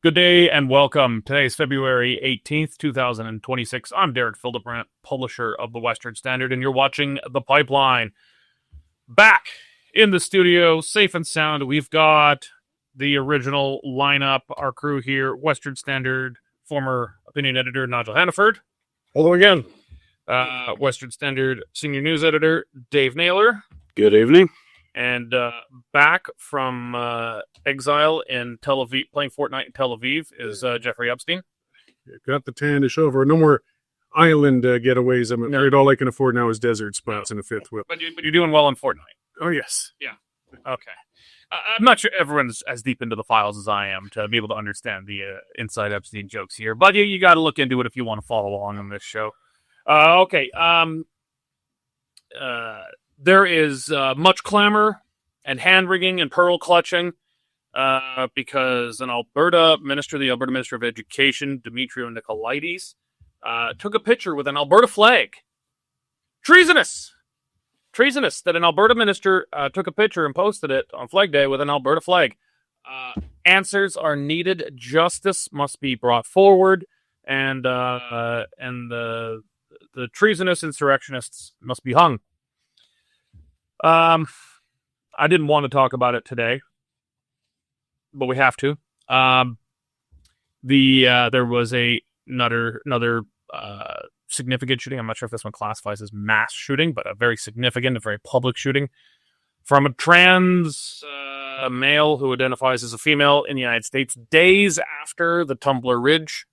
Good day and welcome. Today is February 18th, 2026. I'm Derek Fildebrandt, publisher of the Western Standard, and you're watching The Pipeline. Back in the studio, safe and sound, we've got the original lineup, our crew here, Western Standard, former opinion editor Nigel Hannaford. Hello again. Western Standard senior news editor Dave Naylor. Good evening. And back from exile in Tel Aviv, playing Fortnite in Tel Aviv, is Jeffrey Epstein. Got the tannish over. No more island getaways. I'm afraid all I can afford now is desert spots in a fifth wheel. But you're doing well in Fortnite. Oh, yes. Yeah. Okay. I'm not sure everyone's as deep into the files as I am to be able to understand the inside Epstein jokes here, but you got to look into it if you want to follow along on this show. Okay. There is much clamor and hand-wringing and pearl-clutching because the Alberta Minister of Education, Demetrios Nicolaides, took a picture with an Alberta flag. Treasonous! Treasonous that an Alberta minister took a picture and posted it on Flag Day with an Alberta flag. Answers are needed. Justice must be brought forward, and the treasonous insurrectionists must be hung. I didn't want to talk about it today, but we have to. There was another significant shooting. I'm not sure if this one classifies as mass shooting, but a very significant, a very public shooting from a trans male who identifies as a female in the United States, days after the Tumbler Ridge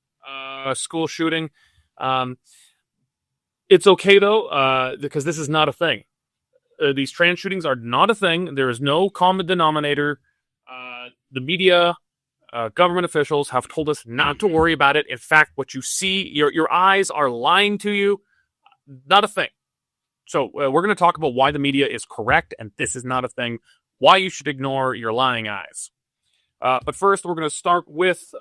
school shooting. It's okay though, because this is not a thing. These trans shootings are not a thing. There is no common denominator. The media, government officials have told us not to worry about it. In fact, what you see, your eyes are lying to you. Not a thing. So we're going to talk about why the media is correct and this is not a thing. Why you should ignore your lying eyes. But first, we're going to start with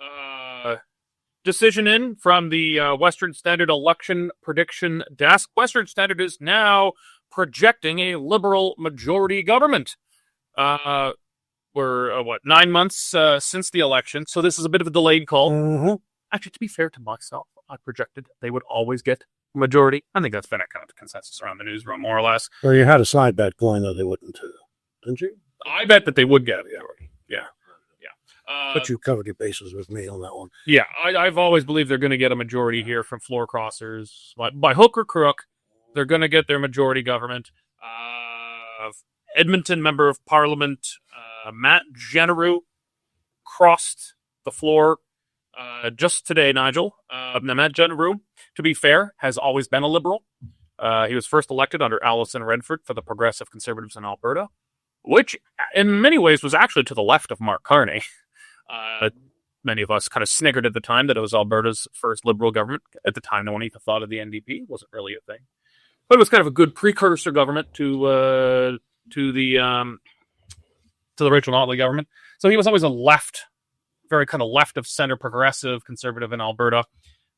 decision in from the Western Standard election prediction desk. Western Standard is now projecting a Liberal majority government. We're 9 months since the election, so this is a bit of a delayed call. Mm-hmm. Actually, to be fair to myself, I projected they would always get a majority. I think that's been a kind of consensus around the newsroom, more or less. Well, you had a side bet going that they wouldn't, didn't you? I bet that they would get a majority. Yeah. But you covered your bases with me on that one. Yeah, I've always believed they're going to get a majority here from floor crossers. By hook or crook, they're going to get their majority government. Edmonton Member of Parliament Matt Jeneroux crossed the floor just today, Nigel. Matt Jeneroux, to be fair, has always been a Liberal. He was first elected under Alison Redford for the Progressive Conservatives in Alberta, which in many ways was actually to the left of Mark Carney. Many of us kind of sniggered at the time that it was Alberta's first Liberal government. At the time, no one even thought of the NDP. It wasn't really a thing. But it was kind of a good precursor government to the Rachel Notley government. So he was always a left, very kind of left of center progressive conservative in Alberta.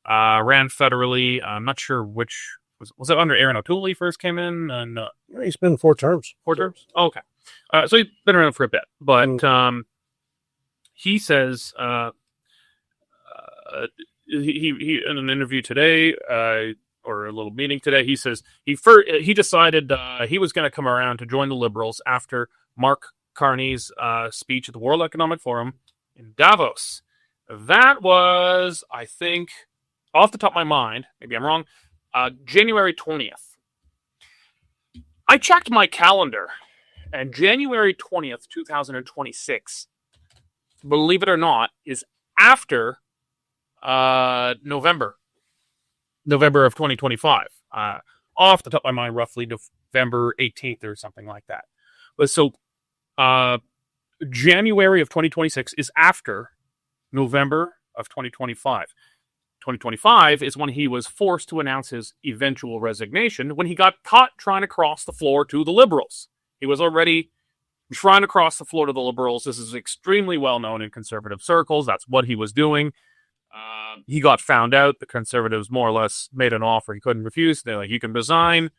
Ran federally. I'm not sure which was it under Aaron O'Toole he first came in, and He's been 4 terms. 4 terms. Oh, okay, so he's been around for a bit, but he says he in an interview today. Or a little meeting today, he says he decided he was going to come around to join the Liberals after Mark Carney's speech at the World Economic Forum in Davos. That was, I think, off the top of my mind, maybe I'm wrong, January 20th. I checked my calendar, and January 20th, 2026, believe it or not, is after November of 2025. Off the top of my mind, roughly November 18th or something like that. But so January of 2026 is after November of 2025. 2025 is when he was forced to announce his eventual resignation when he got caught trying to cross the floor to the Liberals. He was already trying to cross the floor to the Liberals. This is extremely well known in conservative circles. That's what he was doing. He got found out. The Conservatives more or less made an offer he couldn't refuse. They're like, you can resign,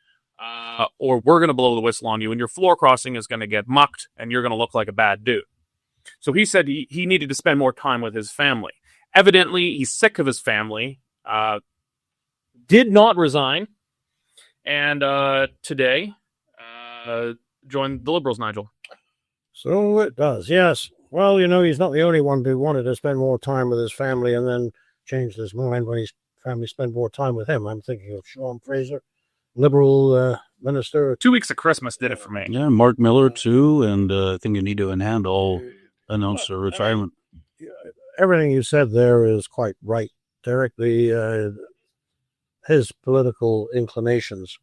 or we're going to blow the whistle on you, and your floor crossing is going to get mucked, and you're going to look like a bad dude. So he said he needed to spend more time with his family. evidently he's sick of his family, did not resign, and today joined the Liberals, Nigel. So it does, yes. Well, he's not the only one who wanted to spend more time with his family and then changed his mind when his family spent more time with him. I'm thinking of Sean Fraser, Liberal minister. 2 weeks of Christmas did it for me. Yeah, Mark Miller too, and I think you need to all announce their retirement. Everything you said there is quite right, Derek. His political inclinations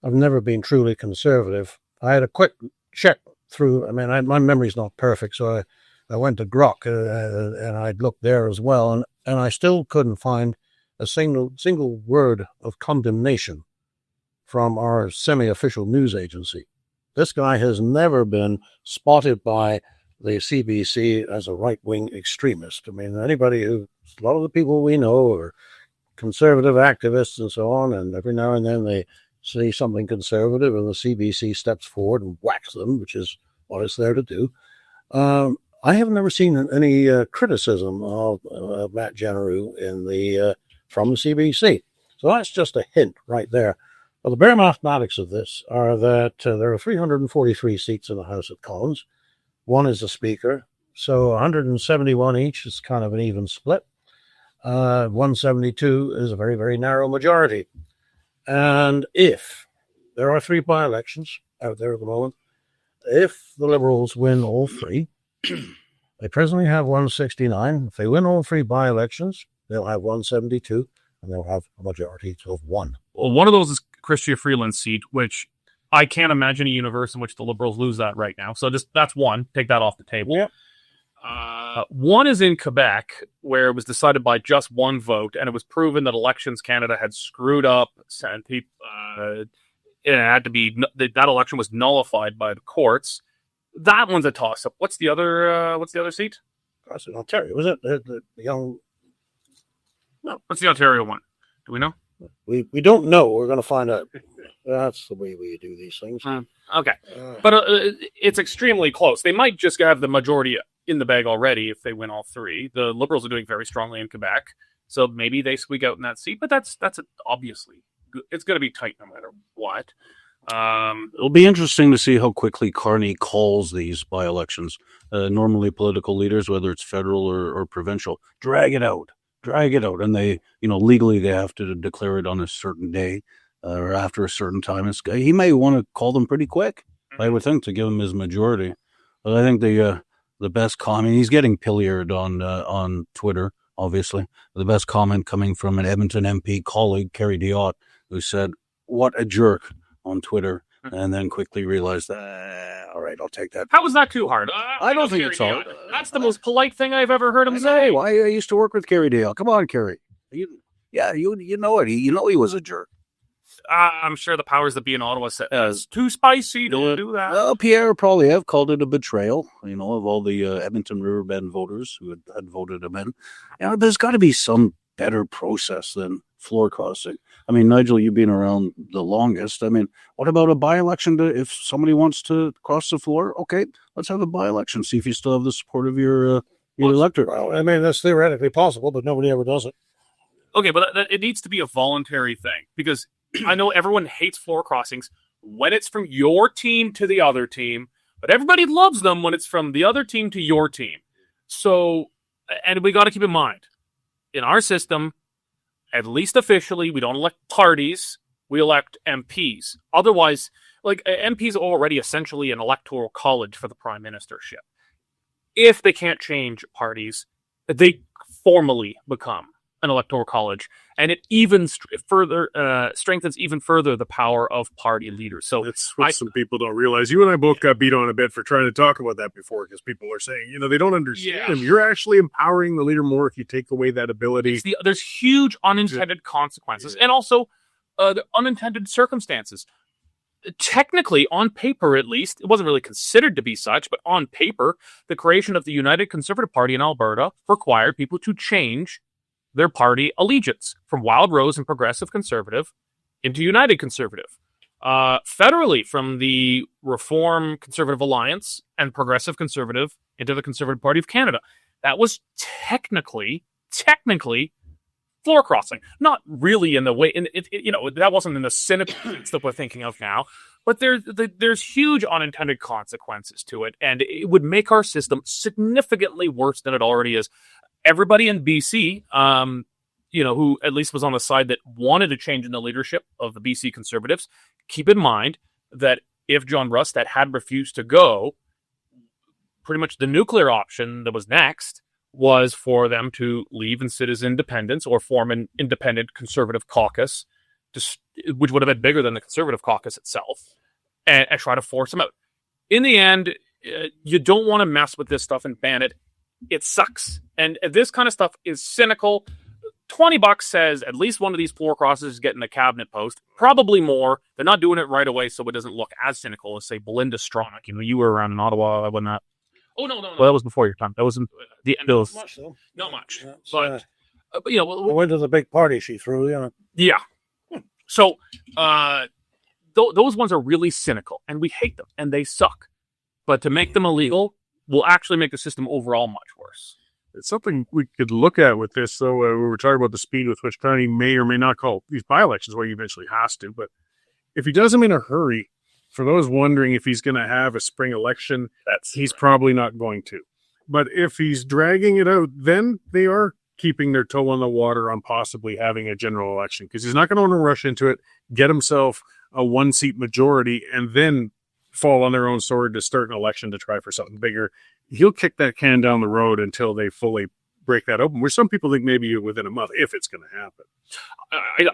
have never been truly conservative. I had a quick check through. I mean, my memory's not perfect, so I went to Grok and I'd looked there as well, and I still couldn't find a single word of condemnation from our semi-official news agency. This guy has never been spotted by the CBC as a right-wing extremist. I mean, a lot of the people we know are conservative activists and so on, and every now and then they say something conservative and the CBC steps forward and whacks them, which is what it's there to do. I have never seen any criticism of Matt Jeneroux from the CBC. So that's just a hint right there. Well, the bare mathematics of this are that there are 343 seats in the House of Commons. One is the Speaker, so 171 each is kind of an even split. 172 is a very, very narrow majority. And if there are 3 by-elections out there at the moment, if the Liberals win all 3, they presently have 169. If they win all 3 by-elections, they'll have 172, and they'll have a majority of 1. Well, one of those is Chrystia Freeland's seat, which I can't imagine a universe in which the Liberals lose that right now. So that's one. Take that off the table. Yep. One is in Quebec, where it was decided by just 1 vote, and it was proven that Elections Canada had screwed up, and it had to be that election was nullified by the courts. That one's a toss-up. What's the other seat? That's in Ontario, is it? The young. No. What's the Ontario one? Do we know? We don't know. We're going to find out. That's the way we do these things. Okay. But it's extremely close. They might just have the majority in the bag already if they win all 3. The Liberals are doing very strongly in Quebec, so maybe they squeak out in that seat. But that's obviously it's going to be tight no matter what. It'll be interesting to see how quickly Carney calls these by-elections. Normally, political leaders, whether it's federal or provincial, drag it out, and they, legally they have to declare it on a certain day or after a certain time. He may want to call them pretty quick, I would think, to give him his majority. But I think the best comment, he's getting pillaried on Twitter, obviously. The best comment coming from an Edmonton MP colleague, Kerry Diot, who said, "What a jerk," on Twitter, and then quickly realized, all right, I'll take that. How was that too hard? I don't think it's hard. That's the most polite thing I've ever heard him say. I used to work with Kerry Dale. Come on, Kerry. You know it. You know he was a jerk. I'm sure the powers that be in Ottawa said it's too spicy to do that. Well, Pierre Poilievre called it a betrayal, of all the Edmonton Riverbend voters who had voted him in. There's got to be some better process than floor crossing. I mean, Nigel, you've been around the longest. I mean, what about a by-election? If somebody wants to cross the floor, okay, let's have a by-election. See if you still have the support of your electorate. Well, I mean, that's theoretically possible, but nobody ever does it. Okay, but it needs to be a voluntary thing, because I know everyone hates floor crossings when it's from your team to the other team, but everybody loves them when it's from the other team to your team. So, and we got to keep in mind, in our system, at least officially, we don't elect parties, we elect MPs. Otherwise, MPs are already essentially an electoral college for the prime ministership. If they can't change parties, they formally become an electoral college, and it even strengthens even further the power of party leaders. So that's what some people don't realize. You and I both got beat on a bit for trying to talk about that before, because people are saying, they don't understand him. You're actually empowering the leader more if you take away that ability. There's huge unintended consequences, and also the unintended circumstances. Technically, on paper at least, it wasn't really considered to be such, but on paper, the creation of the United Conservative Party in Alberta required people to change their party allegiance from Wild Rose and Progressive Conservative into United Conservative. Federally, from the Reform Conservative Alliance and Progressive Conservative into the Conservative Party of Canada. that was technically floor crossing. Not really in the way, that wasn't in the cynical sense that we're thinking of now, but there's huge unintended consequences to it, and it would make our system significantly worse than it already is. Everybody in BC, who at least was on the side that wanted a change in the leadership of the BC Conservatives, keep in mind that if John Rustad had refused to go, pretty much the nuclear option that was next was for them to leave and sit as independents or form an independent Conservative caucus, which would have been bigger than the Conservative caucus itself, and try to force them out. In the end, you don't want to mess with this stuff and ban it. It sucks. And this kind of stuff is cynical. $20 says at least one of these floor crosses is getting a cabinet post. Probably more. They're not doing it right away so it doesn't look as cynical as, say, Belinda Stronach. You were around in Ottawa when that... Oh, no. Well, that was before your time. That was the end of... Not much, though. Not much. Yeah, but, I went to the big party she threw, Yeah. So, those ones are really cynical, and we hate them, and they suck. But to make them illegal will actually make the system overall much worse. It's something we could look at with this, though. We were talking about the speed with which Carney may or may not call these by-elections, where he eventually has to. But if he does them in a hurry, for those wondering if he's going to have a spring election, he's probably not going to. But if he's dragging it out, then they are keeping their toe on the water on possibly having a general election, because he's not going to want to rush into it, get himself a one-seat majority, and then fall on their own sword to start an election to try for something bigger. He'll kick that can down the road until they fully break that open, where some people think maybe within a month, if it's going to happen.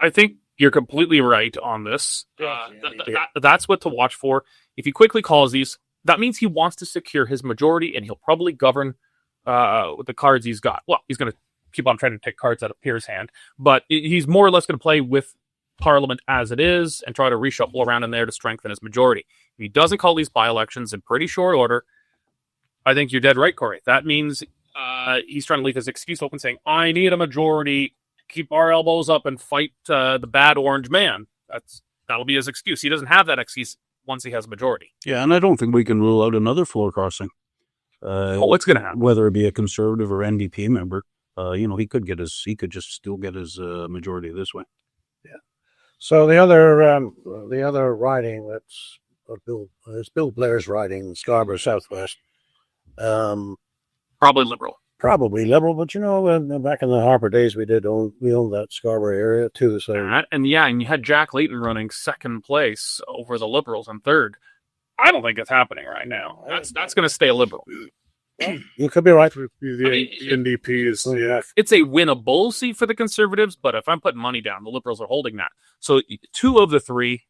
I think you're completely right on this. That's what to watch for. If he quickly calls these, that means he wants to secure his majority, and he'll probably govern with the cards he's got. Well, he's going to keep on trying to take cards out of Pierre's hand, but he's more or less going to play with Parliament as it is and try to reshuffle around in there to strengthen his majority. If he doesn't call these by-elections in pretty short order, I think you're dead right, Corey. That means he's trying to leave his excuse open, saying, I need a majority, keep our elbows up and fight the bad orange man. That'll be his excuse. He doesn't have that excuse once he has a majority. Yeah, and I don't think we can rule out another floor crossing. What's going to happen? Whether it be a Conservative or NDP member, he could just still get his majority this way. Yeah. So the other riding that's Bill Blair's riding, Scarborough Southwest. Probably Liberal. Probably Liberal, but back in the Harper days, we owned that Scarborough area too. So and you had Jack Layton running second place over the Liberals in third. I don't think it's happening right now. That's going to stay a Liberal. Well, you could be right. The NDP is it's a winnable seat for the Conservatives, but if I'm putting money down, the Liberals are holding that. So 2 of the 3,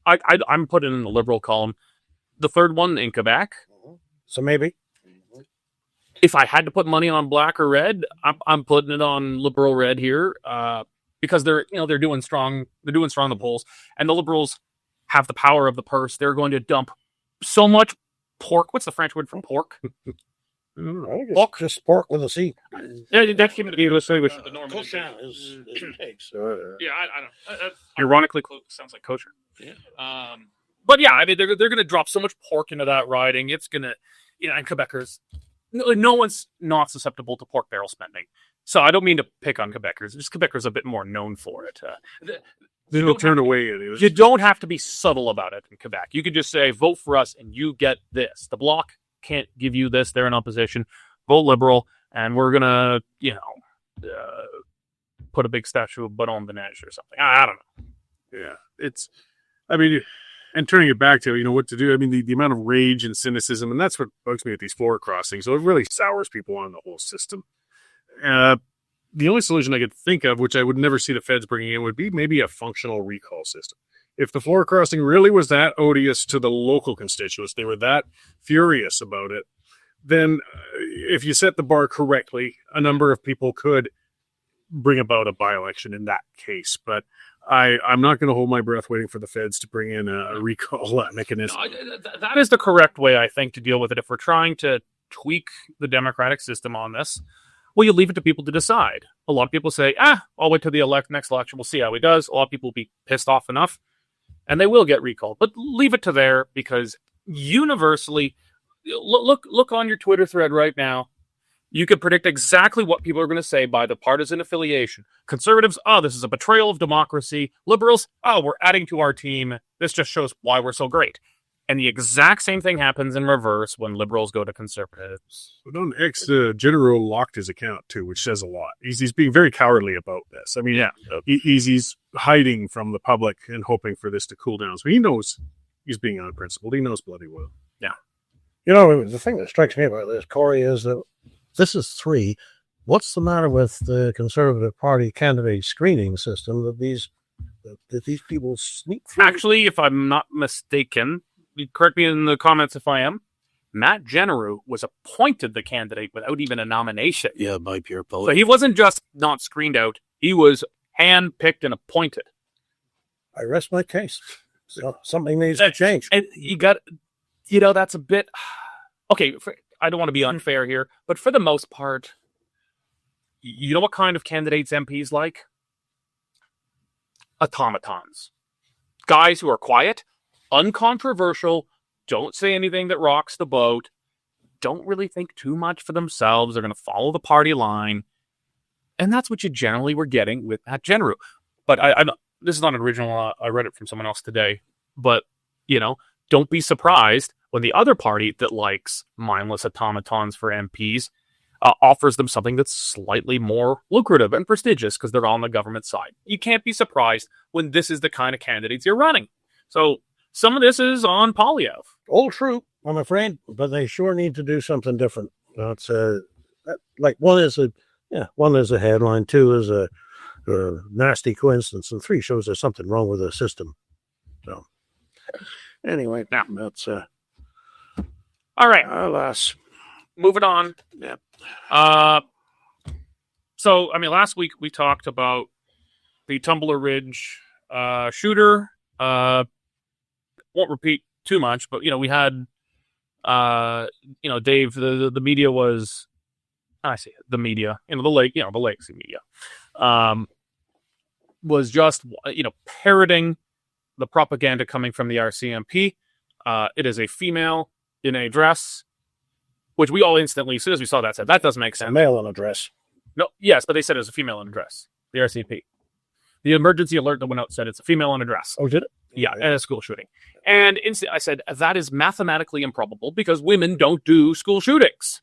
I'm putting in the Liberal column. The third one in Quebec. So maybe. If I had to put money on black or red, I'm putting it on Liberal red here, because they're doing strong. They're doing strong in the polls, and the Liberals have the power of the purse. They're going to dump so much pork. What's the French word for pork? I think it's just pork with a C. Yeah, that came to be with the Norman. Kosher is pigs. Yeah, I don't. Ironically, sounds like kosher. Yeah. But yeah, I mean, they're going to drop so much pork into that riding. It's going to, and Quebecers. No one's not susceptible to pork barrel spending. So I don't mean to pick on Quebecers. Just Quebecers are a bit more known for it. They don't turn away. You don't have to be subtle about it in Quebec. You could just say, vote for us and you get this. The Bloc can't give you this. They're in opposition. Vote Liberal, and we're going to, put a big statue of Baron de Neige or something. I don't know. Yeah. And turning it back to, what to do. I mean, the amount of rage and cynicism, and that's what bugs me with these floor crossings. So it really sours people on the whole system. The only solution I could think of, which I would never see the feds bringing in, would be maybe a functional recall system. If the floor crossing really was that odious to the local constituents, they were that furious about it, then if you set the bar correctly, a number of people could bring about a by-election in that case. But I'm not going to hold my breath waiting for the feds to bring in a recall mechanism. That is the correct way, I think, to deal with it. If we're trying to tweak the democratic system on this, well, you leave it to people to decide. A lot of people say, I'll wait till the next election. We'll see how he does. A lot of people will be pissed off enough, and they will get recalled. But leave it to there, because universally, look on your Twitter thread right now. You could predict exactly what people are going to say by the partisan affiliation. Conservatives, oh, this is a betrayal of democracy. Liberals, oh, we're adding to our team. This just shows why we're so great. And the exact same thing happens in reverse when liberals go to conservatives. But on X, Jeneroux locked his account too, which says a lot. He's being very cowardly about this. I mean, Yeah. he's hiding from the public and hoping for this to cool down. So he knows he's being unprincipled. He knows bloody well. You know, the thing that strikes me about this, Cory, is that this is 3. What's the matter with the Conservative Party candidate screening system that these people sneak through? Actually, if I'm not mistaken, correct me in the comments if I am, Matt Jeneroux was appointed the candidate without even a nomination. Yeah, by pure So poet. he wasn't just not screened out, he was hand-picked and appointed. I rest my case. So something needs to change. And you got, that's a bit, okay, I don't want to be unfair here, but for the most part, you know what kind of candidates MPs like? Automatons. Guys who are quiet, uncontroversial, don't say anything that rocks the boat, don't really think too much for themselves, they're going to follow the party line, and that's what you generally were getting with Matt Jeneroux. But I this is not an original, I read it from someone else today, but, don't be surprised when the other party that likes mindless automatons for MPs offers them something that's slightly more lucrative and prestigious because they're on the government side. You can't be surprised when this is the kind of candidates you're running. So some of this is on Polyev. All true, I'm afraid, but they sure need to do something different. That's like one is a headline, 2 is a nasty coincidence, and 3 shows there's something wrong with the system. So anyway, that's All right. alas. Moving on. Yeah. So, I mean, last week we talked about the Tumbler Ridge shooter. Won't repeat too much, but, we had, Dave, the media was, I say the media, the legacy media, was just, parroting the propaganda coming from the RCMP. It is a female in a dress, which we all instantly, as soon as we saw that, said, that doesn't make sense. A male in a dress. No, yes, but they said it was a female in a dress. The RCMP. The emergency alert that went out said it's a female in a dress. Oh, did it? Yeah, at a school shooting. And I said, that is mathematically improbable because women don't do school shootings.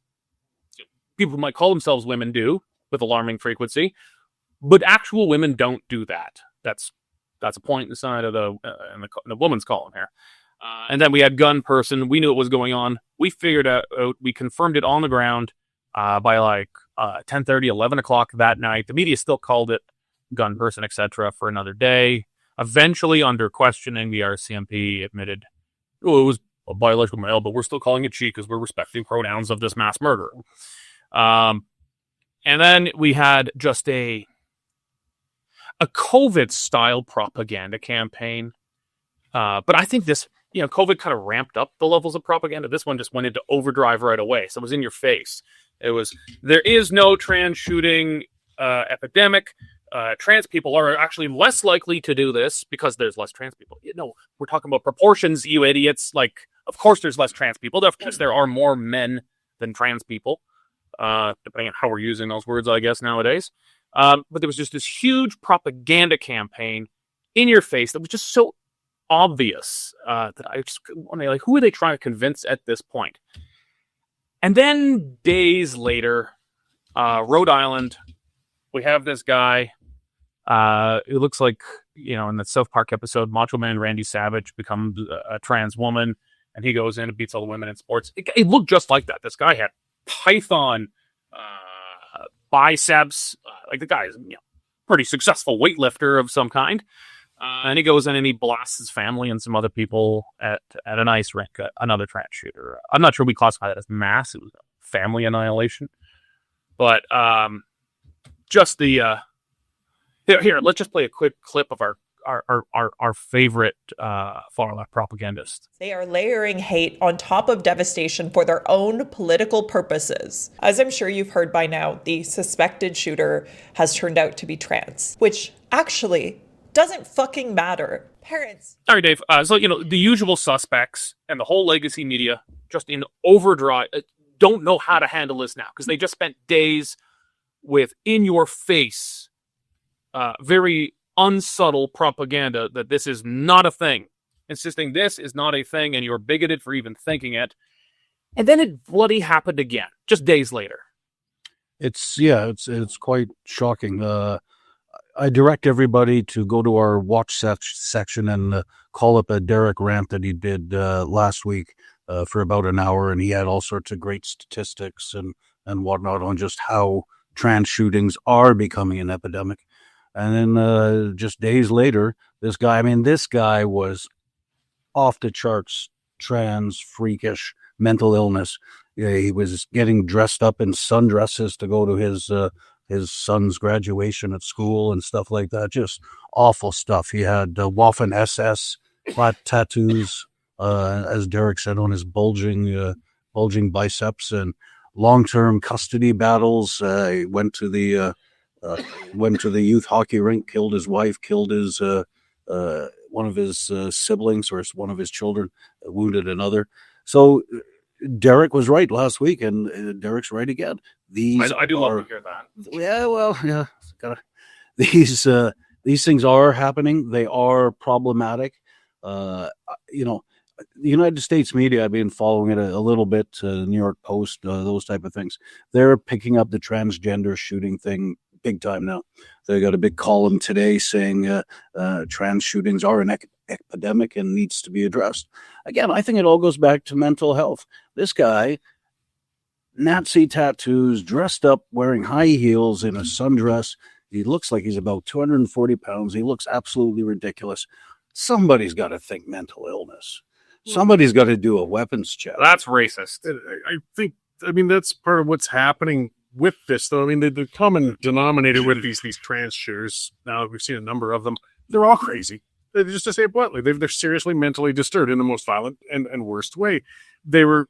People might call themselves women do with alarming frequency, but actual women don't do that. That's a point inside of the woman's column here. And then we had gun person. We knew what was going on. We figured out, we confirmed it on the ground by like 10:30, 11 o'clock that night. The media still called it gun person, etc. for another day. Eventually, under questioning, the RCMP admitted, it was a biological male, but we're still calling it she because we're respecting pronouns of this mass murder. And then we had just a COVID-style propaganda campaign. But I think this, COVID kind of ramped up the levels of propaganda. This one just went into overdrive right away. So it was in your face. It was, there is no trans shooting epidemic. Trans people are actually less likely to do this because there's less trans people. We're talking about proportions, you idiots. Like, of course there's less trans people. Of course there are more men than trans people, depending on how we're using those words, I guess, nowadays. But there was just this huge propaganda campaign in your face that was just so obvious that I just wonder, like, who are they trying to convince at this point? And then days later, Rhode Island, we have this guy. It looks like, in the South Park episode, Macho Man Randy Savage becomes a trans woman, and he goes in and beats all the women in sports. It looked just like that. This guy had python biceps. Like, the guy is pretty successful weightlifter of some kind. And he goes in and he blasts his family and some other people at an ice rink, another trans shooter. I'm not sure we classify that as mass. It was family annihilation. But just the here, let's just play a quick clip of our favorite far left propagandist. They are layering hate on top of devastation for their own political purposes. As I'm sure you've heard by now, the suspected shooter has turned out to be trans, which actually doesn't fucking matter. Parents. All right, Dave. So, the usual suspects and the whole legacy media just in overdrive. don't know how to handle this now because they just spent days with in-your-face, very unsubtle propaganda that this is not a thing, insisting this is not a thing and you're bigoted for even thinking it. And then it bloody happened again, just days later. It's quite shocking. I direct everybody to go to our watch section and call up a Derek rant that he did last week for about an hour, and he had all sorts of great statistics and whatnot on just how trans shootings are becoming an epidemic. And then just days later, this guy was off the charts, trans, freakish, mental illness. Yeah, he was getting dressed up in sundresses to go to his son's graduation at school and stuff like that. Just awful stuff. He had Waffen SS flat tattoos, as Derek said, on his bulging biceps, and long-term custody battles. He went to the youth hockey rink, killed his wife, killed his one of his siblings or one of his children, wounded another. So Derek was right last week, and Derek's right again. I do love to hear that. Yeah, well, yeah. These things are happening. They are problematic. The United States media, I've been following it a little bit, New York Post, those type of things. They're picking up the transgender shooting thing big time now. They got a big column today saying trans shootings are an epidemic and needs to be addressed. Again, I think it all goes back to mental health. This guy, Nazi tattoos, dressed up, wearing high heels in a sundress. He looks like he's about 240 pounds. He looks absolutely ridiculous. Somebody's got to think mental illness. Somebody's got to do a weapons check. That's racist. I mean, that's part of what's happening with this, though. I mean, the common denominator with these trans shooters, now that we've seen a number of them, they're all crazy. Just to say it bluntly, they're seriously mentally disturbed in the most violent and worst way. They were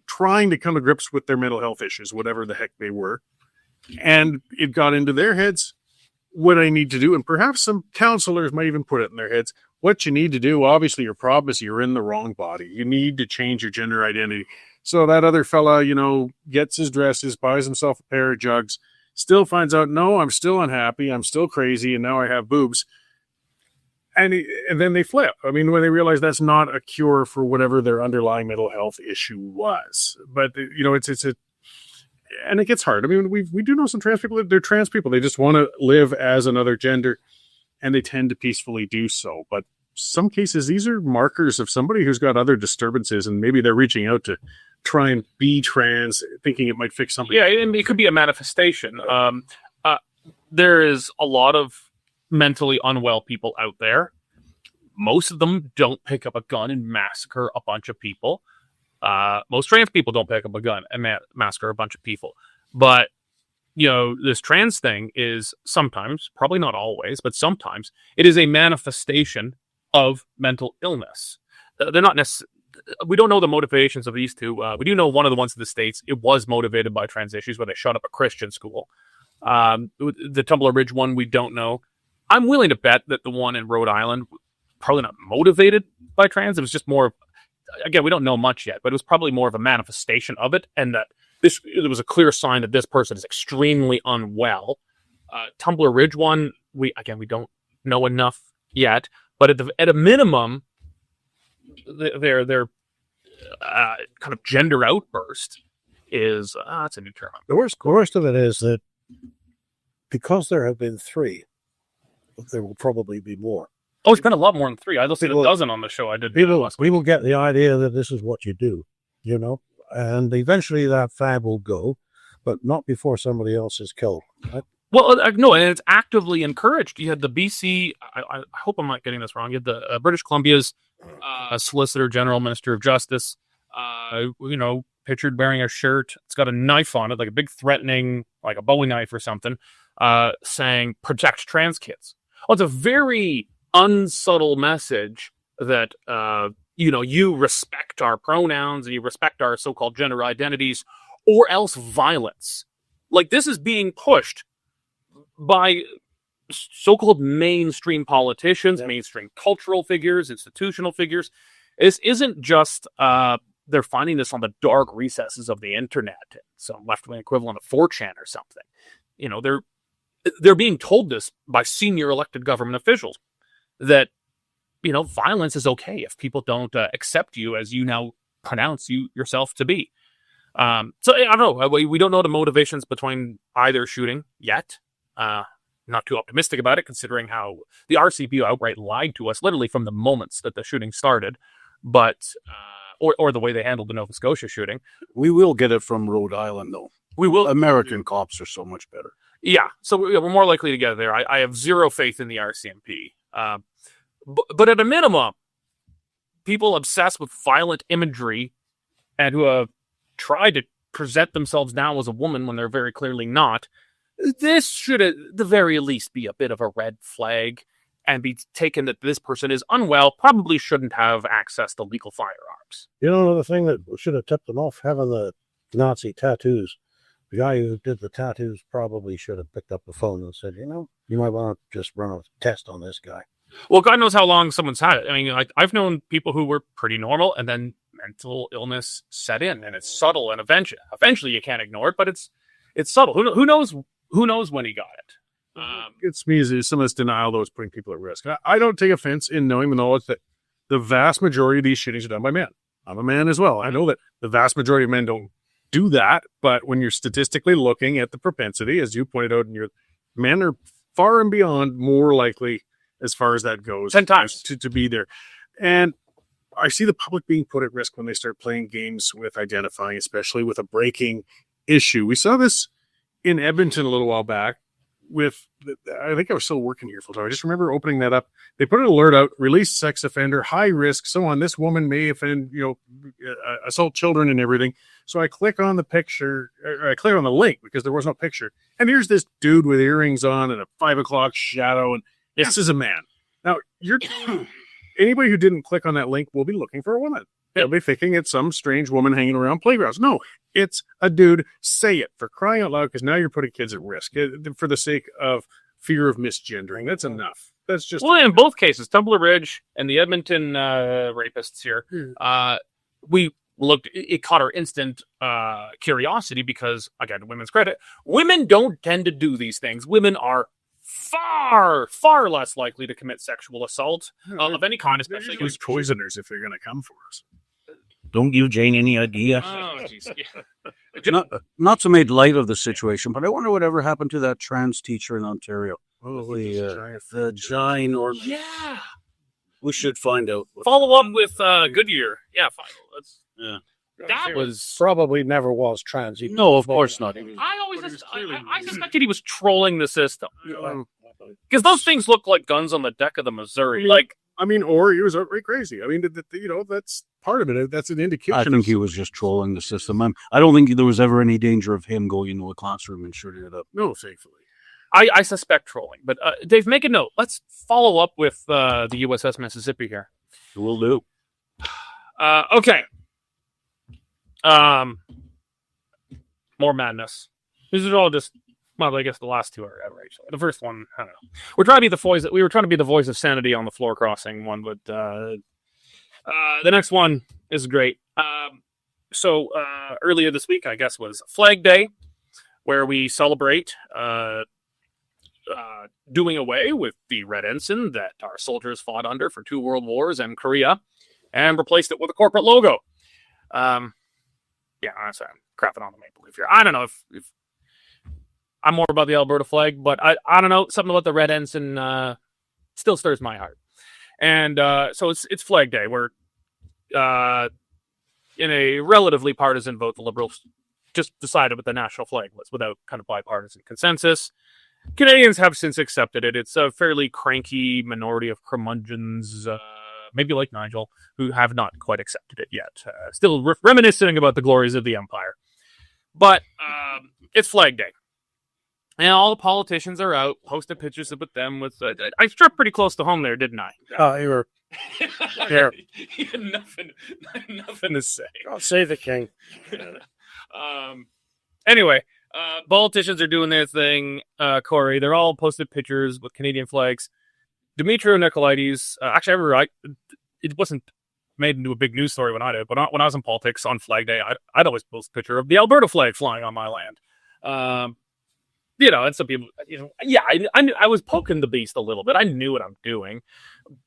trying to come to grips with their mental health issues, whatever the heck they were. And it got into their heads what I need to do. And perhaps some counselors might even put it in their heads. What you need to do, obviously, your problem is you're in the wrong body. You need to change your gender identity. So that other fella, gets his dresses, buys himself a pair of jugs, still finds out, no, I'm still unhappy, I'm still crazy, and now I have boobs. And then they flip. I mean, when they realize that's not a cure for whatever their underlying mental health issue was. But, and it gets hard. I mean, we do know some trans people, they're trans people. They just want to live as another gender, and they tend to peacefully do so. But some cases, these are markers of somebody who's got other disturbances, and maybe they're reaching out to try and be trans, thinking it might fix something. Yeah, and it could be a manifestation. There is a lot of mentally unwell people out there. Most of them don't pick up a gun and massacre a bunch of people. Most trans people don't pick up a gun and massacre a bunch of people. But, this trans thing is sometimes, probably not always, but sometimes, it is a manifestation of mental illness. They're not necessarily... We don't know the motivations of these two. We do know one of the ones in the States, it was motivated by trans issues where they shut up a Christian school. The Tumbler Ridge one, we don't know. I'm willing to bet that the one in Rhode Island, probably not motivated by trans. It was just more, again, we don't know much yet, but it was probably more of a manifestation of it, and that there was a clear sign that this person is extremely unwell. Tumbler Ridge one, we don't know enough yet, but at a minimum, their kind of gender outburst is that's a new term. The worst of it is that because there have been 3, there will probably be more. Oh, it's been a lot more than 3. I listed a dozen on the show. I did. We will get the idea that this is what you do, and eventually that fad will go, but not before somebody else is killed. Right? Well, no, and it's actively encouraged. You had the BC, I hope I'm not getting this wrong, you had the British Columbia's Solicitor General, Minister of Justice, pictured wearing a shirt. It's got a knife on it, like a big threatening, like a Bowie knife or something, saying, protect trans kids. Well, it's a very unsubtle message that, you respect our pronouns and you respect our so-called gender identities, or else violence. Like, this is being pushed by so-called mainstream politicians, mainstream cultural figures, institutional figures. This isn't just they're finding this on the dark recesses of the internet, some left-wing equivalent of 4chan or something. You know, they're being told this by senior elected government officials that, you know, violence is okay if people don't accept you as you now pronounce yourself to be. So I don't know. We don't know the motivations between either shooting yet. Not too optimistic about it, considering how the RCMP outright lied to us literally from the moments that the shooting started, but or the way they handled the Nova Scotia shooting. We will get it from Rhode Island, though. We will. American cops are so much better. Yeah, so we're more likely to get it there. I have zero faith in the RCMP. But at a minimum, people obsessed with violent imagery and who have tried to present themselves now as a woman when they're very clearly not, this should at the very least be a bit of a red flag and be taken that this person is unwell, probably shouldn't have access to legal firearms. You know, another thing that should have tipped them off, having the Nazi tattoos. The guy who did the tattoos probably should have picked up the phone and said, you know, you might want to just run a test on this guy. Well, God knows how long someone's had it. I mean, like, I've known people who were pretty normal and then mental illness set in, and it's subtle, and eventually you can't ignore it, but it's subtle. Who knows when he got it? It's me is some of this denial that was putting people at risk. I don't take offense in knowing the knowledge that the vast majority of these shootings are done by men. I'm a man as well. I know that the vast majority of men don't do that, but when you're statistically looking at the propensity, as you pointed out, men are far and beyond more likely as far as that goes 10 times to be there. And I see the public being put at risk when they start playing games with identifying, especially with a breaking issue. We saw this in Edmonton a little while back with, I think I was still working here full time. I just remember opening that up. They put an alert out, released sex offender, high risk, so on. This woman may offend, assault children and everything. So I click on the picture, or I click on the link because there was no picture. And here's this dude with earrings on and a 5 o'clock shadow. And this is a man. Now, anybody who didn't click on that link will be looking for a woman. They'll be thinking it's some strange woman hanging around playgrounds. No, it's a dude. Say it, for crying out loud, because now you're putting kids at risk for the sake of fear of misgendering. That's enough. That's just... Well, in both cases, Tumbler Ridge and the Edmonton rapists here, we looked, it caught our instant curiosity because, again, to women's credit, women don't tend to do these things. Women are far, far less likely to commit sexual assault of any kind, especially use poisoners if they're going to come for us. Don't give Jane any idea. Oh, jeez. Yeah. Not to make light of the situation, but I wonder whatever happened to that trans teacher in Ontario. Oh, The giant or Yeah. we should find out. Follow up with Goodyear. Yeah, fine. That was... Probably never was trans. No, of course not. I suspected he was trolling the system. Because those things look like guns on the deck of the Missouri. Or he was outright crazy. I mean, that's part of it. That's an indication. I think he was just trolling the system. I don't think there was ever any danger of him going into a classroom and shooting it up. No, thankfully. I suspect trolling. But Dave, make a note. Let's follow up with the USS Mississippi here. Will do. Okay. More madness. These are all just... Well, I guess the last two are actually. The first one, I don't know. We were trying to be the voice of sanity on the floor crossing one, but the next one is great. So earlier this week, I guess, was Flag Day, where we celebrate doing away with the red ensign that our soldiers fought under for 2 world wars and Korea, and replaced it with a corporate logo. I'm crapping on the maple leaf here. I don't know if I'm more about the Alberta flag, but I don't know, something about the red ensign still stirs my heart. And so it's Flag Day, where in a relatively partisan vote, the Liberals just decided what the national flag was without kind of bipartisan consensus. Canadians have since accepted it. It's a fairly cranky minority of curmudgeons, maybe like Nigel, who have not quite accepted it yet. Still reminiscing about the glories of the empire. But it's Flag Day. And all the politicians are out, posted pictures with them. I struck pretty close to home there, didn't I? Oh, you were there. You had nothing to say. God save the king. Anyway, politicians are doing their thing. Cory, they're all posted pictures with Canadian flags. Demetrios Nicolaides, actually, it wasn't made into a big news story when I did, but when I was in politics on Flag Day, I'd always post a picture of the Alberta flag flying on my land. And some people, I was poking the beast a little bit. I knew what I'm doing,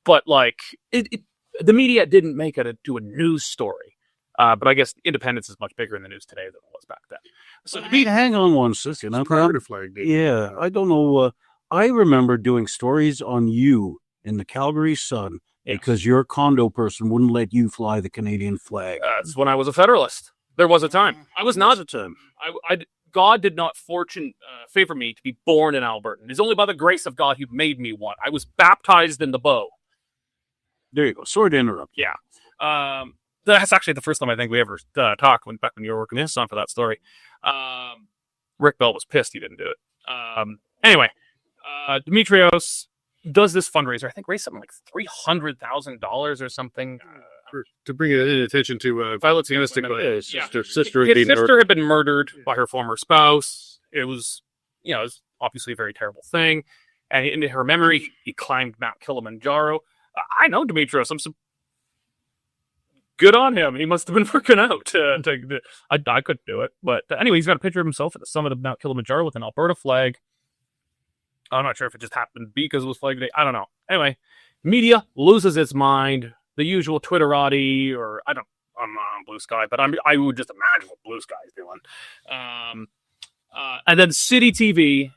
but like the media didn't make it to a news story. But I guess independence is much bigger in the news today than it was back then. So hang on one second. Prior to Flag Day. Yeah, I don't know. I remember doing stories on you in the Calgary Sun because your condo person wouldn't let you fly the Canadian flag. That's when I was a Federalist. There was a time. I was not. A time. God did not favor me to be born in Alberta. It is only by the grace of God who made me one. I was baptized in the bow. There you go. Sorry to interrupt. Yeah. That's actually the first time I think we ever talked back when you were working this on for that story. Rick Bell was pissed he didn't do it. Anyway, Demetrios does this fundraiser. I think raised something like $300,000 or something. To bring it in attention to violence against his sister. His sister had been murdered by her former spouse. It was obviously a very terrible thing. And in her memory, he climbed Mount Kilimanjaro. I know Demetrios. Good on him. He must have been working out. I couldn't do it. But anyway, he's got a picture of himself at the summit of Mount Kilimanjaro with an Alberta flag. I'm not sure if it just happened because it was Flag Day. I don't know. Anyway, media loses its mind. The usual Twitterati, or I'm not on Blue Sky, but I would just imagine what Blue Sky is doing. And then City TV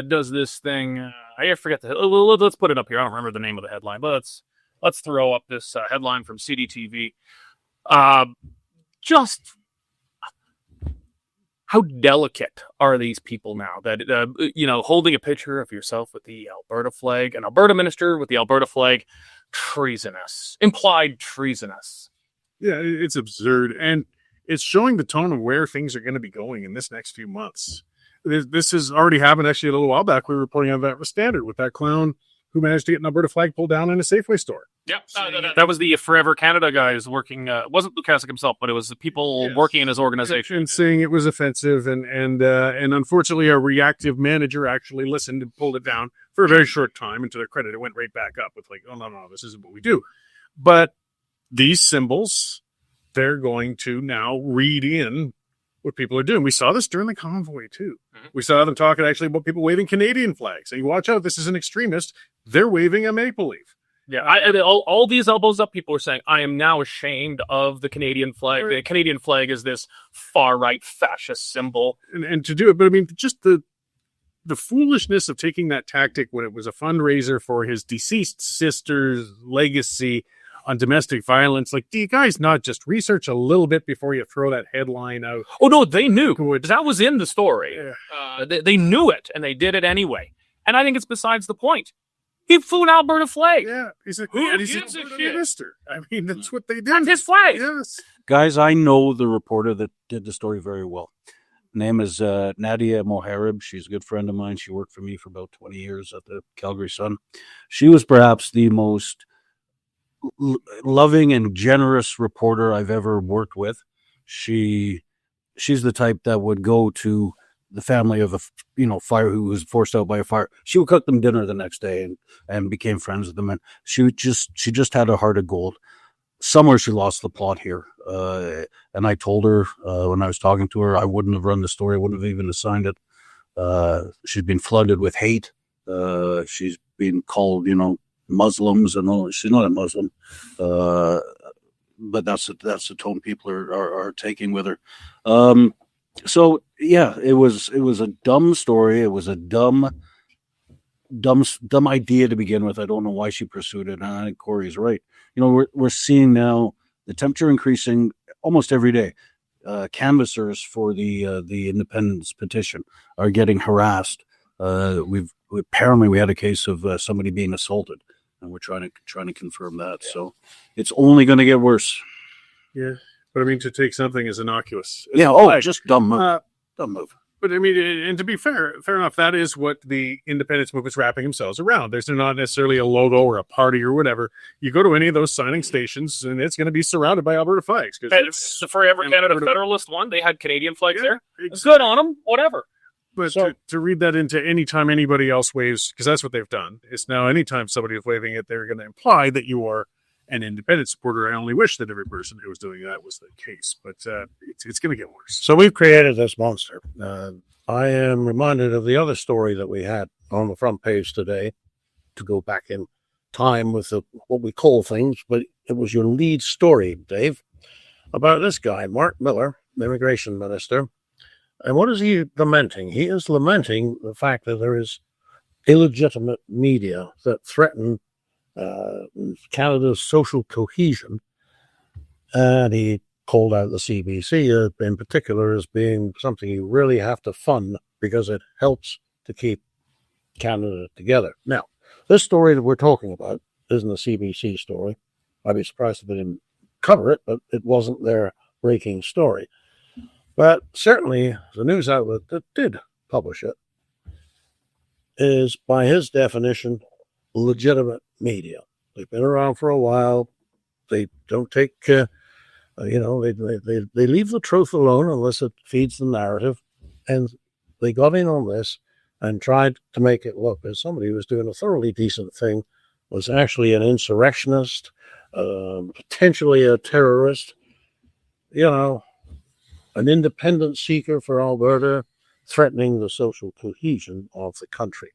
does this thing. I forget let's put it up here. I don't remember the name of the headline, but let's throw up this headline from City TV. Just how delicate are these people now that, holding a picture of yourself with the Alberta flag, an Alberta minister with the Alberta flag, treasonous, implied treasonous. Yeah, it's absurd. And it's showing the tone of where things are going to be going in this next few months. This has already happened actually a little while back. We were reporting on that Standard with that clown who managed to get an Alberta flag pulled down in a Safeway store. Yeah, that was the Forever Canada guys working. It wasn't Luke Kasich himself, but it was the people working in his organization. And saying it was offensive, and unfortunately, a reactive manager actually listened and pulled it down for a very short time. And to their credit, it went right back up with like, oh, no, this isn't what we do. But these symbols, they're going to now read in what people are doing. We saw this during the convoy, too. Mm-hmm. We saw them talking actually about people waving Canadian flags. And you watch out, this is an extremist. They're waving a maple leaf. Yeah, all these elbows up, people are saying, I am now ashamed of the Canadian flag. Right. The Canadian flag is this far-right fascist symbol. And to do it, but I mean, just the foolishness of taking that tactic when it was a fundraiser for his deceased sister's legacy on domestic violence. Like, do you guys not just research a little bit before you throw that headline out? Oh, no, they knew. That was in the story. Yeah. They knew it, and they did it anyway. And I think it's besides the point. He flew an Alberta flag. Yeah, he's an Alberta minister. I mean, that's what they did. And his flag. Yes. Guys, I know the reporter that did the story very well. Name is Nadia Moharib. She's a good friend of mine. She worked for me for about 20 years at the Calgary Sun. She was perhaps the most loving and generous reporter I've ever worked with. She's the type that would go to the family of a fire who was forced out by a fire. She would cook them dinner the next day and became friends with them. And she just had a heart of gold. Somewhere she lost the plot here. And I told her when I was talking to her, I wouldn't have run the story. I wouldn't have even assigned it. She's been flooded with hate. She's been called, Muslims and all. She's not a Muslim. But that's the tone people are taking with her. So yeah, it was a dumb story. It was a dumb idea to begin with. I don't know why she pursued it. And I think Cory's right. We're seeing now the temperature increasing almost every day. Canvassers for the independence petition are getting harassed. Apparently we had a case of somebody being assaulted, and we're trying to confirm that. Yeah. So it's only going to get worse. Yeah. But I mean, to take something as innocuous. Just dumb move. Dumb move. But I mean, and to be fair enough, that is what the independence movement's wrapping themselves around. There's not necessarily a logo or a party or whatever. You go to any of those signing stations, and it's going to be surrounded by Alberta flags. It's the Forever Canada Federalist one. They had Canadian flags there. Exactly. Good on them. Whatever. But to read that into any time anybody else waves, because that's what they've done. It's now anytime somebody is waving it, they're going to imply that you are an independent supporter, I only wish that every person who was doing that was the case. But it's going to get worse. So we've created this monster. I am reminded of the other story that we had on the front page today, to go back in time with what we call things, but it was your lead story, Dave, about this guy, Mark Miller, the immigration minister. And what is he lamenting? He is lamenting the fact that there is illegitimate media that threaten Canada's social cohesion. And he called out the CBC in particular as being something you really have to fund because it helps to keep Canada together. Now, this story that we're talking about isn't a CBC story. I'd be surprised if they didn't cover it, but it wasn't their breaking story. But certainly the news outlet that did publish it is, by his definition, legitimate media. They've been around for a while. They don't take, they leave the truth alone unless it feeds the narrative. And they got in on this and tried to make it look as somebody who was doing a thoroughly decent thing, was actually an insurrectionist, potentially a terrorist, an independent seeker for Alberta, threatening the social cohesion of the country.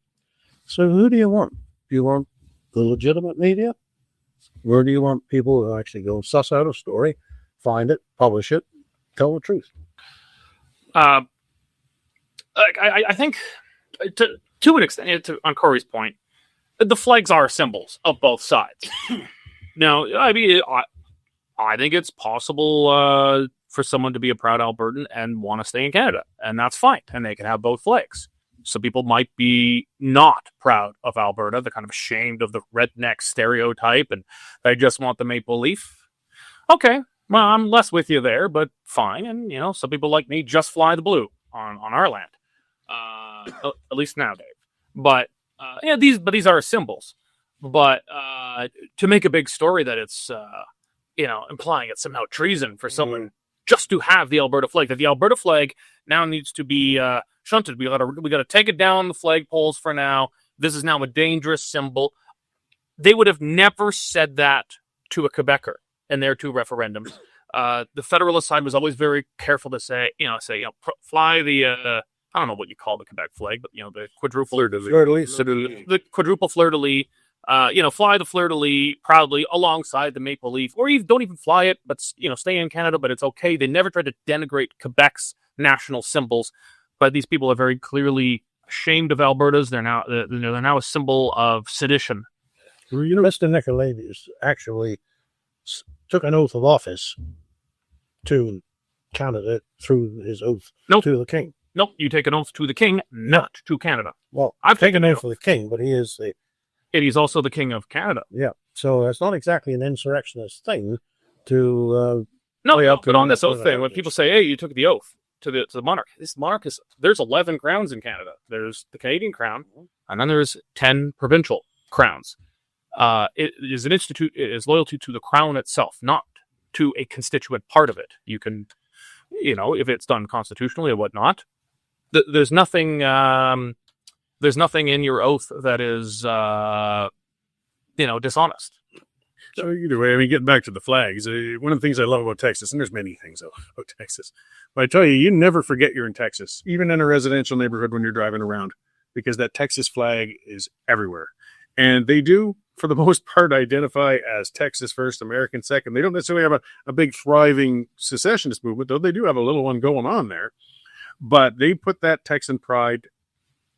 So who do you want? Do you want the legitimate media? Or do you want people who actually go suss out a story, find it, publish it, tell the truth? I think, to an extent, on Cory's point, the flags are symbols of both sides. Now, I mean, I think it's possible for someone to be a proud Albertan and want to stay in Canada, and that's fine, and they can have both flags. Some people might be not proud of Alberta. They're kind of ashamed of the redneck stereotype, and they just want the maple leaf. Okay, well, I'm less with you there, but fine. And, some people like me just fly the blue on our land. At least now, Dave. But these are symbols. But to make a big story that it's implying it's somehow treason for someone just to have the Alberta flag, that the Alberta flag now needs to be shunted. We got to take it down the flagpoles for now. This is now a dangerous symbol. They would have never said that to a Quebecer in their two referendums. The Federalist side was always very careful to say, fly the I don't know what you call the Quebec flag, but the quadruple Fleur-de-lis. the quadruple fleur-de-lis. Fly the fleur-de-lis proudly alongside the maple leaf, or you don't even fly it, but stay in Canada. But it's okay. They never tried to denigrate Quebec's national symbols, but these people are very clearly ashamed of Alberta's. They're now a symbol of sedition. Mr. Nicolaides actually took an oath of office to Canada through his oath to the King. Nope, you take an oath to the King, not to Canada. Well, I've taken an oath to the King, but he is the... And he's also the King of Canada. Yeah, so it's not exactly an insurrectionist thing to... but on this oath thing, when people say, hey, you took the oath to the monarch, this monarch there's 11 crowns in Canada. There's the Canadian crown, and then there's 10 provincial crowns. It is an institute, it is loyalty to the crown itself, not to a constituent part of it. You can, if it's done constitutionally or whatnot, there's nothing in your oath that is, dishonest. So either way, I mean, getting back to the flags, one of the things I love about Texas, and there's many things about Texas, but I tell you, you never forget you're in Texas, even in a residential neighborhood when you're driving around, because that Texas flag is everywhere. And they do, for the most part, identify as Texas first, American second. They don't necessarily have a big thriving secessionist movement, though they do have a little one going on there. But they put that Texan pride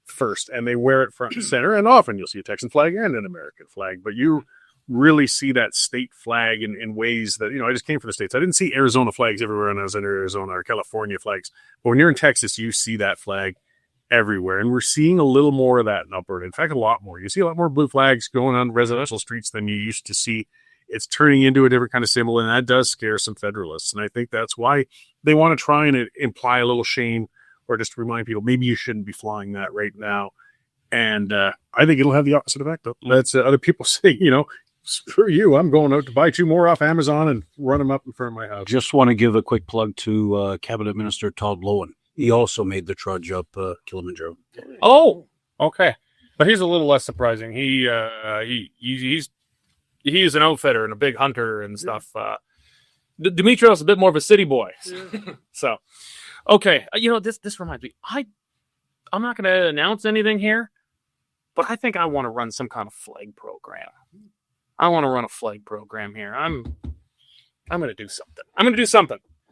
first, and they wear it front and center. And often you'll see a Texan flag and an American flag, but you really see that state flag in ways that, I just came from the States. I didn't see Arizona flags everywhere when I was in Arizona, or California flags. But when you're in Texas, you see that flag everywhere. And we're seeing a little more of that in Alberta. In fact, a lot more. You see a lot more blue flags going on residential streets than you used to see. It's turning into a different kind of symbol, and that does scare some Federalists. And I think that's why they want to try and imply a little shame, or just to remind people, maybe you shouldn't be flying that right now. And I think it'll have the opposite effect, though. That's other people say, screw you, I'm going out to buy 2 more off Amazon and run them up in front of my house. Just want to give a quick plug to Cabinet Minister Todd Loewen. He also made the trudge up Kilimanjaro. Oh, okay. But he's a little less surprising. He's He's an outfitter and a big hunter and stuff. Demetrios is a bit more of a city boy. So, okay. This reminds me. I'm not going to announce anything here, but I think I want to run some kind of flag program. I want to run a flag program here. I'm going to do something.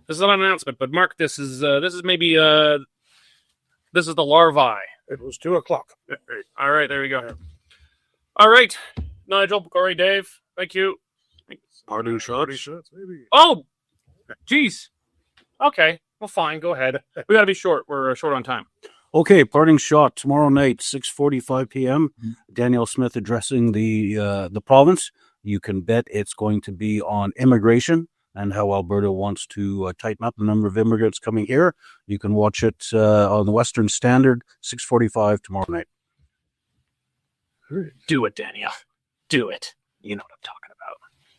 This is not an announcement, but Mark, this is maybe this is the larvae. It was 2:00. All right, there we go. All right, Nigel, Cory, Dave, thank you. Parting shots. Maybe. Oh, jeez. Okay, well, fine. Go ahead. We got to be short. We're short on time. Okay, parting shot tomorrow night, 6:45 p.m. Danielle Smith addressing the province. You can bet it's going to be on immigration and how Alberta wants to tighten up the number of immigrants coming here. You can watch it on the Western Standard, 6:45 tomorrow night. Do it, Danielle. Do it. You know what I'm talking about.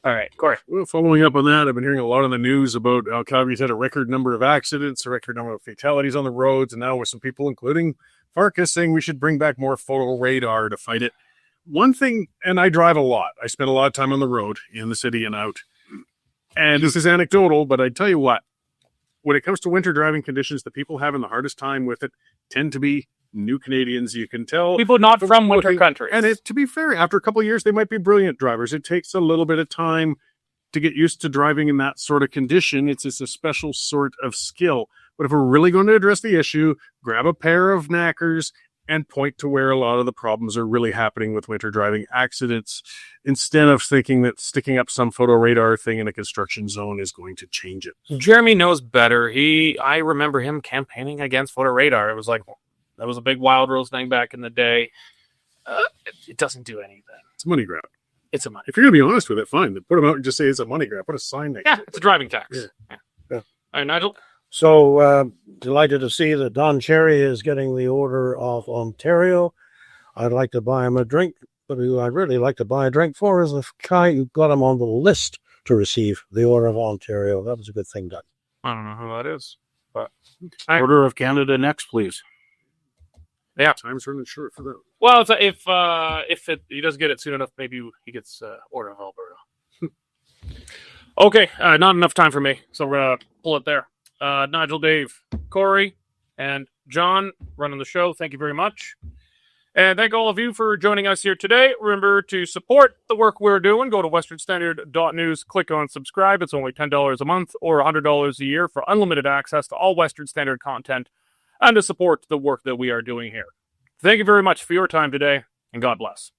All right, Cory. Well, following up on that, I've been hearing a lot in the news about how Calgary's had a record number of accidents, a record number of fatalities on the roads, and now with some people, including Farkas, saying we should bring back more photo radar to fight it. One thing, and I drive a lot. I spend a lot of time on the road, in the city and out. And this is anecdotal, but I tell you what, when it comes to winter driving conditions, the people having the hardest time with it tend to be new Canadians. You can tell. People not from winter countries. And to be fair, after a couple of years, they might be brilliant drivers. It takes a little bit of time to get used to driving in that sort of condition. It's a special sort of skill. But if we're really going to address the issue, grab a pair of knackers and point to where a lot of the problems are really happening with winter driving accidents, instead of thinking that sticking up some photo radar thing in a construction zone is going to change it. Jeremy knows better. I remember him campaigning against photo radar. It was like, that was a big Wild Rose thing back in the day. It doesn't do anything. It's a money grab. It's a money. If you're going to be honest with it, fine. Put them out and just say it's a money grab. Put a sign next to it. It's a driving tax. Yeah. All right, Nigel. So delighted to see that Don Cherry is getting the Order of Ontario. I'd like to buy him a drink, but who I'd really like to buy a drink for is the guy who got him on the list to receive the Order of Ontario. That was a good thing done. I don't know who that is, but Order of Canada next, please. Yeah, time's running short for that. Well, if he doesn't get it soon enough, maybe he gets Order of Alberta. Okay, not enough time for me, so we're gonna pull it there. Nigel, Dave, Cory, and John running the show. Thank you very much. And thank all of you for joining us here today. Remember to support the work we're doing. Go to westernstandard.news, click on subscribe. It's only $10 a month or $100 a year for unlimited access to all Western Standard content and to support the work that we are doing here. Thank you very much for your time today, and God bless.